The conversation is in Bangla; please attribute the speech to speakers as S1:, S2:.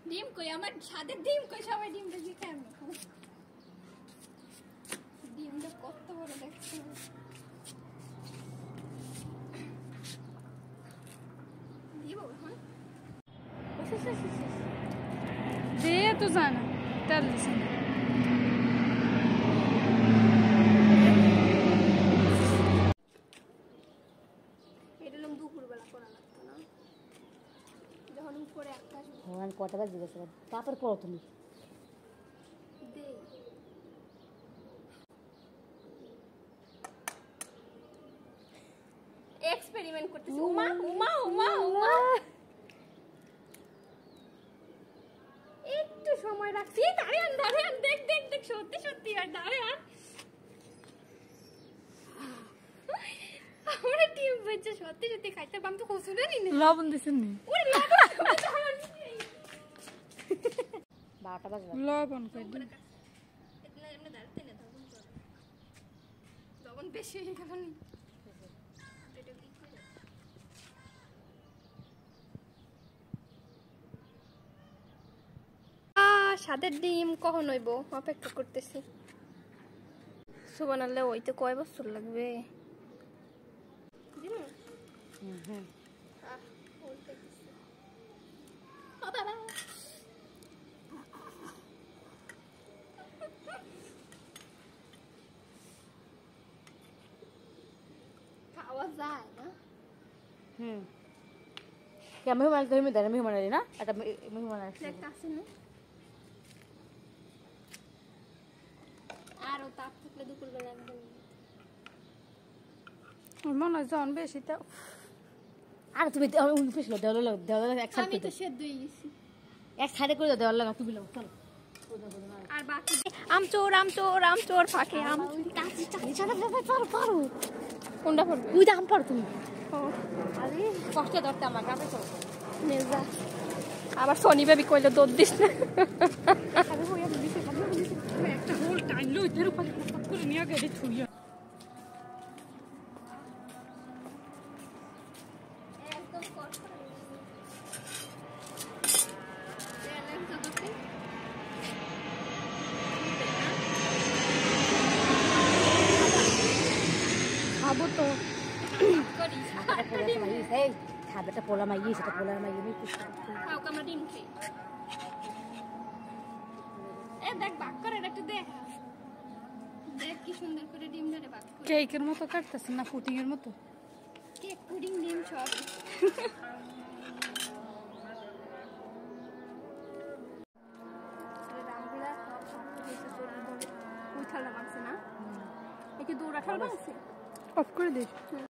S1: ডিম কই আমার সাথে ডিম কই সবাই ডিম বেশি খায় না ডিমটা কত বড় দেখছো দিব হ্যাঁ
S2: দে তো জানা তেল দিছি
S1: এটা লম দুপুরবেলা করা লাগতো না যখন উপরে আকাশ
S3: ভগবান কটা বাজে গেছে তারপর পড়ো তুমি
S1: দে এক্সপেরিমেন্ট করতেছি উমা উমা উমা উমা একটু সময় রাখছি দাঁড়ান দাঁড়ান দেখ দেখ দেখ সত্যি সত্যি আর দাঁড়ান আমরা টিম বেঁচে সত্যি সত্যি খাইতে পাম তো খুশুরে নি
S2: লবণ দিছেন নি
S1: ওরে লবণ
S3: 12টা বাজে
S2: লবণ কই দিন
S1: এতনা এমনি দাঁড়াতে না লবণ বেশি হয়ে গেল নি সাদের ডিম কখন হইব অপেক্ষা করতেছি সুবহানাল্লাহ হইতে কয় বছর লাগবে খাওয়া যায় না
S3: মেহমান তুমি দেয় মেহমান আলি না একটা মেহমান আসছে
S1: একটা আছে না আর ও তাপ থাকলে দুপুরবেলা একদম
S2: মনে হয় জন বেশি তো
S3: আর তুমি পিছলো দেওয়াল এক সাইড
S1: আমি তো সেদ্ধ হয়ে গেছি
S3: এক সাইডে করে দেওয়াল লাগা তুমি চলো
S1: আর বাকি আমচোর আমচোর আমচোর ফাঁকে আম
S3: পারো
S1: কোনটা পড়বে
S3: তুই দাম পারো তুমি
S1: ও
S3: আরে কষ্টে ধরতে আমার কাছে চলো
S1: নেজা আবার শনি বেবি কইলে দৌড় দিস না
S2: একটা হোল টাইলো এর উপরে কত করে নিয়ে গেছে থুইয়া
S1: একদম কষ্ট
S2: খাবো তো
S3: এই খাবারটা পোলা মাইয়ে সেটা পোলা মাইয়ে আমি
S1: খাও কামড়া ডিম খাই এ দেখ বাক করে একটু দেখ দেখ কি সুন্দর করে ডিম ধরে বাক করে
S2: কেকের মতো কাটতেছেন না পুডিং এর মতো
S1: কেক পুডিং ডিম সব রামগুলা সব সাথে এসে চলে ধরে উঠালা বাঁচছে না একে দৌড়া ঠাল বাঁচছে
S2: অফ করে দিস